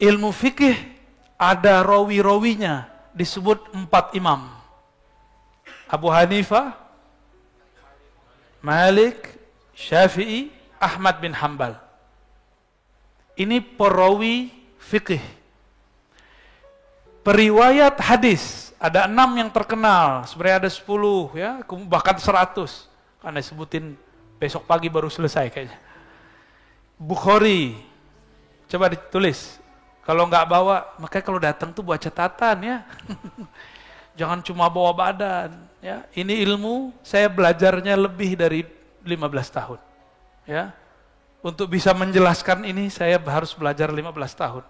ilmu fikih ada rawi-rawinya, disebut 4 imam. Abu Hanifah, Malik, Syafi'i, Ahmad bin Hanbal. Ini perawi fikih. Periwayat hadis ada 6 yang terkenal, sebenarnya ada 10 ya, bahkan 100. Karena sebutin besok pagi baru selesai kayaknya. Bukhari, coba ditulis. Kalau nggak bawa, makanya kalau datang tuh bawa catatan ya. Jangan cuma bawa badan. Ya, ini ilmu saya belajarnya lebih dari 15 tahun. Ya, untuk bisa menjelaskan ini saya harus belajar 15 tahun.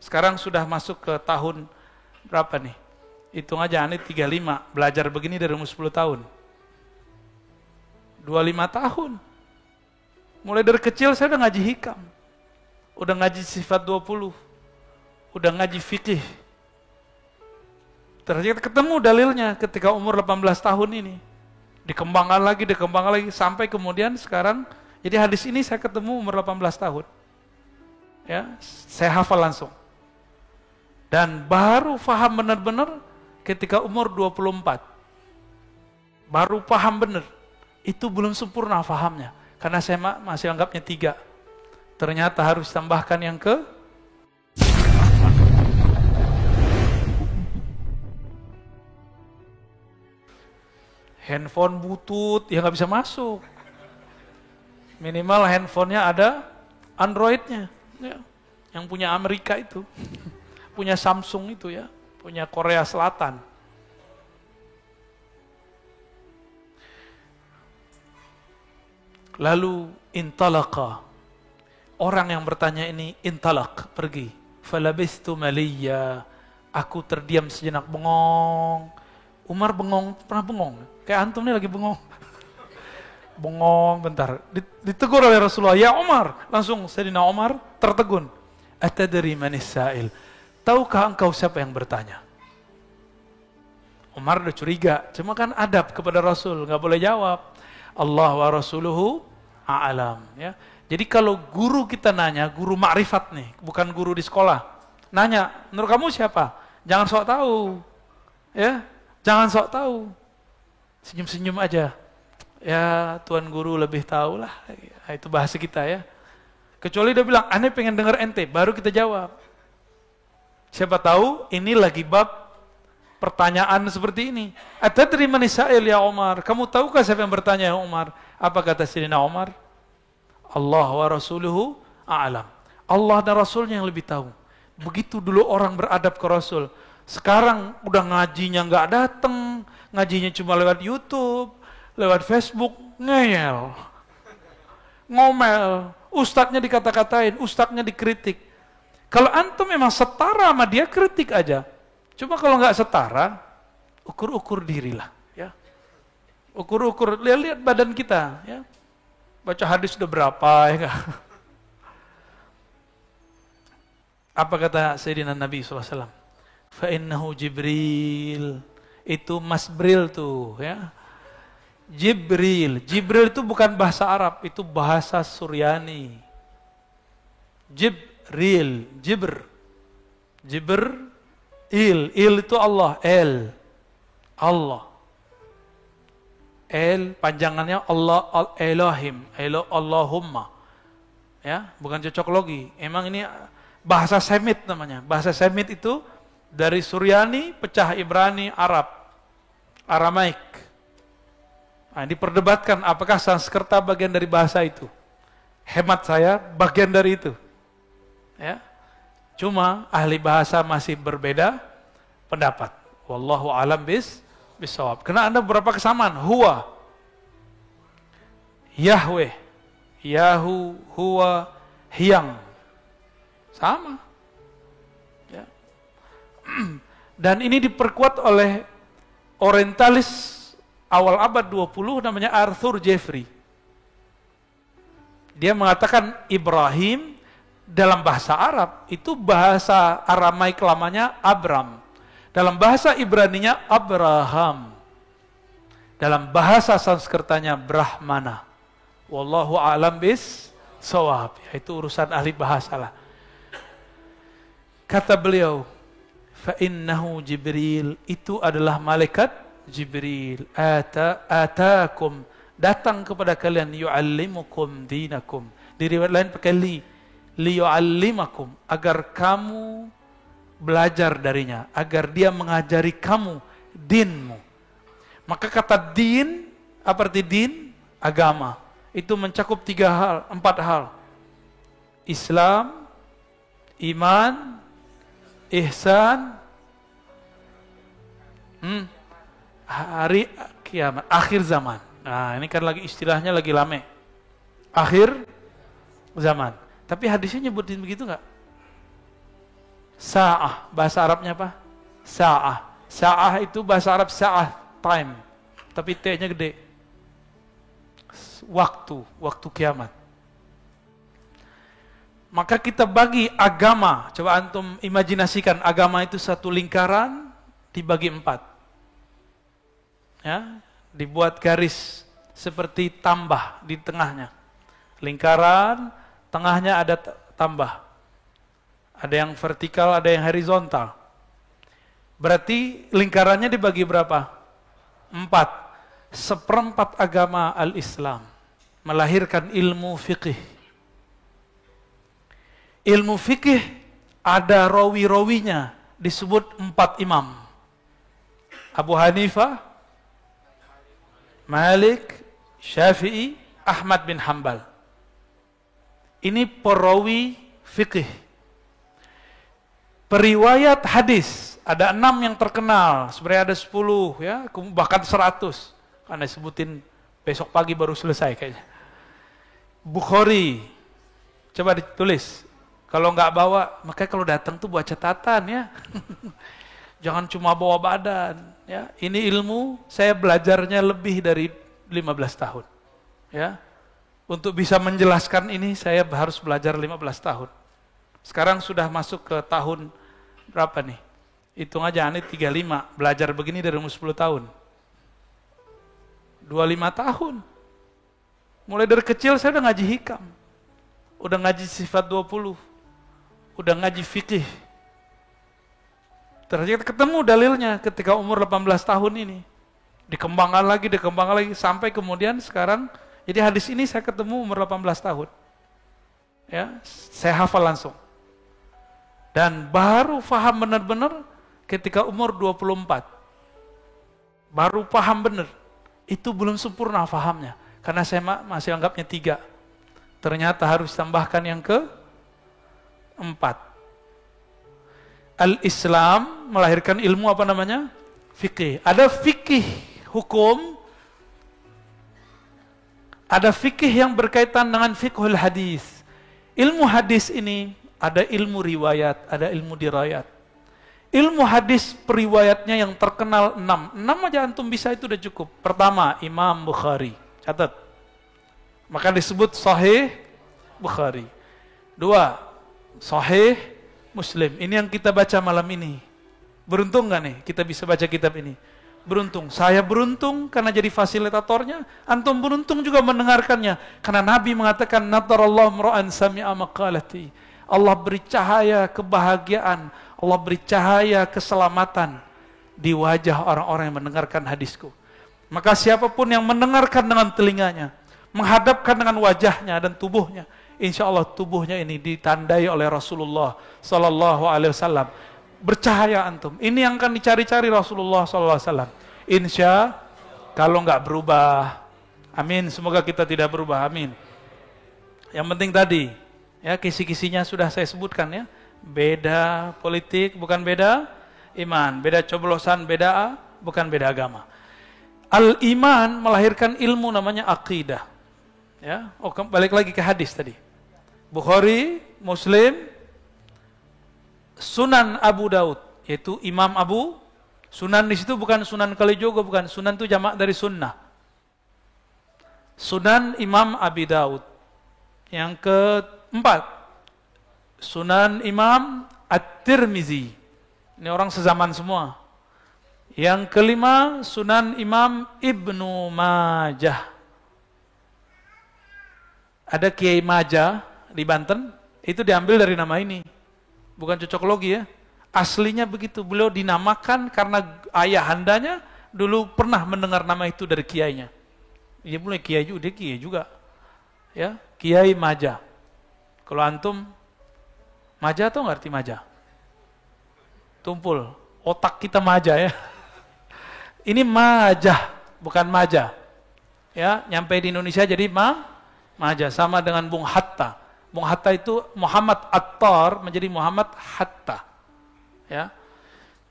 Sekarang sudah masuk ke tahun berapa nih? Hitung aja, ini 35. Belajar begini dari umur 10 tahun. 25 tahun. Mulai dari kecil saya udah ngaji hikam. Udah ngaji sifat 20. Udah ngaji fikih. Ternyata ketemu dalilnya ketika umur 18 tahun ini. Dikembangkan lagi, sampai kemudian sekarang, jadi hadis ini saya ketemu umur 18 tahun. Ya, saya hafal langsung. Dan baru paham benar-benar ketika umur 24. Baru paham benar. Itu belum sempurna pahamnya. Karena saya masih anggapnya 3. Ternyata harus tambahkan yang ke handphone butut, ya nggak bisa masuk. Minimal handphonenya ada Androidnya, ya. Yang punya Amerika itu, punya Samsung itu ya, punya Korea Selatan. Lalu intalaqa, orang yang bertanya ini intalaq, pergi. Falabistu maliya, aku terdiam sejenak, bengong. Umar bengong, pernah bengong? Kayak antum nih lagi bengong. Bengong bentar. Ditegur oleh Rasulullah, ya Umar. Langsung Sayyidina Umar tertegun. Atadri manis sa'il. Tahukah engkau siapa yang bertanya? Umar udah curiga. Cuma kan adab kepada Rasul, nggak boleh jawab. Allah wa rasuluhu a'lam. Ya. Jadi kalau guru kita nanya, guru makrifat nih, bukan guru di sekolah. Nanya, menurut kamu siapa? Jangan sok tahu. Ya. Jangan sok tahu, senyum-senyum aja. Ya Tuan Guru lebih tahu lah, itu bahasa kita ya. Kecuali dia bilang, aneh pengen dengar ente, baru kita jawab. Siapa tahu ini lagi bab pertanyaan seperti ini. Atadri manis sa'il ya Umar, kamu tahukah siapa yang bertanya ya Umar? Apa kata Sayyidina Umar? Allah wa rasuluhu a'lam. Allah dan Rasulnya yang lebih tahu. Begitu dulu orang beradab ke Rasul. Sekarang udah ngajinya nggak dateng, ngajinya cuma lewat YouTube, lewat Facebook, ngeyel, ngomel, ustadznya dikata-katain, ustadznya dikritik. Kalau antum memang setara sama dia, kritik aja. Cuma kalau nggak setara, ukur-ukur dirilah, ya. Ukur-ukur, lihat badan kita, ya. Baca hadis udah berapa, ya kan? Apa kata Sayyidina Nabi SAW? Fa'innahu Jibril, itu Mas Bril tuh ya. Jibril itu bukan bahasa Arab, itu bahasa Suryani. Jibril, il itu Allah, Allah. Panjangannya Allah, Elohim, Allahumma. Ya, bukan cocok logi. Emang ini bahasa Semit namanya. Bahasa Semit itu dari Suryani, pecah Ibrani, Arab, Aramaik. Nah, diperdebatkan apakah Sanskerta bagian dari bahasa itu. Hemat saya, bagian dari itu. Ya. Cuma ahli bahasa masih berbeda pendapat. Wallahu alam bisawab. Karena ada beberapa kesamaan. Huwa, Yahweh, Yahu, Huwa, Hyang. Sama. Dan ini diperkuat oleh orientalis awal abad 20 namanya Arthur Jeffrey. Dia mengatakan Ibrahim dalam bahasa Arab itu bahasa Aramaik lamanya Abram. Dalam bahasa Ibraninya Abraham. Dalam bahasa Sanskertanya Brahmana. Wallahu a'lam bis shawab. Itu urusan ahli bahasa lah. Kata beliau, fa innahu Jibril, itu adalah malaikat Jibril. Atakum, datang kepada kalian, yu'allimukum dinakum. Di riwayat lain pakai liyu'allimakum, agar kamu belajar darinya, agar dia mengajari kamu dinmu. Maka kata din, apa arti din? Agama. Itu mencakup 4 hal. Islam, iman, ihsan, hari kiamat, akhir zaman. Nah, ini kan lagi istilahnya lagi lame. Akhir zaman. Tapi hadisnya nyebutin begitu nggak? Sa'ah, bahasa Arabnya apa? Sa'ah. Sa'ah itu bahasa Arab sa'ah, time. Tapi T-nya gede. Waktu kiamat. Maka kita bagi agama, coba antum imajinasikan agama itu satu lingkaran dibagi 4. Ya, dibuat garis seperti tambah di tengahnya. Lingkaran, tengahnya ada tambah. Ada yang vertikal, ada yang horizontal. Berarti lingkarannya dibagi berapa? 4. 1/4 agama al-Islam melahirkan ilmu fikih. Ilmu fikih ada rawi-rawinya, disebut 4 imam. Abu Hanifah, Malik, Syafi'i, Ahmad bin Hanbal. Ini perawi fikih. Periwayat hadis, ada 6 yang terkenal, sebenarnya ada 10 ya, bahkan 100. Karena sebutin besok pagi baru selesai kayaknya. Bukhari, coba ditulis. Kalau nggak bawa, makanya kalau datang tuh buat catatan ya. Jangan cuma bawa badan. Ya, ini ilmu saya belajarnya lebih dari 15 tahun. Ya, untuk bisa menjelaskan ini saya harus belajar 15 tahun. Sekarang sudah masuk ke tahun berapa nih? Hitung aja, ini 35. Belajar begini dari umur 10 tahun. 25 tahun. Mulai dari kecil saya udah ngaji hikam. Udah ngaji sifat 20. Udah ngaji fikih. Ternyata ketemu dalilnya ketika umur 18 tahun ini. Dikembangkan lagi, sampai kemudian sekarang, jadi hadis ini saya ketemu umur 18 tahun. Ya, saya hafal langsung. Dan baru paham benar-benar ketika umur 24. Baru paham benar. Itu belum sempurna pahamnya. Karena saya masih anggapnya 3. Ternyata harus tambahkan yang ke-4. Al-Islam melahirkan ilmu apa namanya? Fikih. Ada fikih hukum, ada fikih yang berkaitan dengan fiqhul hadis. Ilmu hadis ini ada ilmu riwayat, ada ilmu dirayat. Ilmu hadis periwayatnya yang terkenal 6. 6 aja antum bisa, itu udah cukup. Pertama, Imam Bukhari. Catat. Maka disebut Sahih Bukhari. 2, Sahih Muslim. Ini yang kita baca malam ini. Beruntung gak nih kita bisa baca kitab ini? Beruntung. Saya beruntung karena jadi fasilitatornya. Antum beruntung juga mendengarkannya. Karena Nabi mengatakan, Nadarallahu mra'an sami'a maqalati. Allah beri cahaya kebahagiaan. Allah beri cahaya keselamatan di wajah orang-orang yang mendengarkan hadisku. Maka siapapun yang mendengarkan dengan telinganya, menghadapkan dengan wajahnya dan tubuhnya, insya Allah tubuhnya ini ditandai oleh Rasulullah Sallallahu Alaihi Wasallam. Bercahaya antum. Ini yang akan dicari-cari Rasulullah Sallallahu Alaihi Wasallam. Insya, kalau nggak berubah, amin. Semoga kita tidak berubah, amin. Yang penting tadi, ya kisi-kisinya sudah saya sebutkan ya. Beda politik, bukan beda iman. Beda coblosan, beda bukan beda agama. Al-iman melahirkan ilmu namanya akidah. Ya, balik lagi ke hadis tadi. Bukhari, Muslim, Sunan Abu Daud, yaitu Imam Abu. Sunan di situ bukan Sunan Kalijogo, bukan. Sunan itu jamak dari sunnah. Sunan Imam Abi Daud. Yang keempat, Sunan Imam At-Tirmizi. Ini orang sezaman semua. Yang kelima, Sunan Imam Ibnu Majah. Ada Kiai Majah di Banten, itu diambil dari nama ini. bukan cocokologi ya. Aslinya begitu. Beliau dinamakan karena ayahandanya dulu pernah mendengar nama itu dari kiainya. Dia mulai kiai juga, dia kiai juga. Ya, Kiai Maja. Kalau antum Maja atau ngerti Maja? Tumpul. Otak kita Maja ya. Ini Majah, bukan Maja. Ya, nyampe di Indonesia jadi Maja, sama dengan Bung Hatta. Bung Hatta itu Muhammad Attar menjadi Muhammad Hatta. Ya.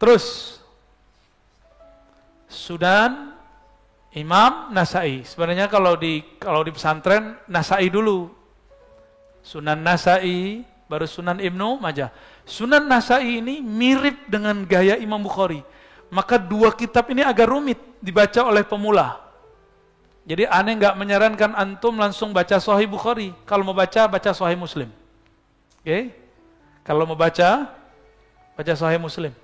Terus Sunan Imam Nasai. Sebenarnya kalau di pesantren Nasai dulu. Sunan Nasai baru Sunan Ibnu Majah. Sunan Nasai ini mirip dengan gaya Imam Bukhari. Maka dua kitab ini agak rumit dibaca oleh pemula. Jadi aneh nggak menyarankan antum langsung baca Sahih Bukhari. Kalau mau baca Sahih Muslim. Oke? Kalau mau baca Sahih Muslim.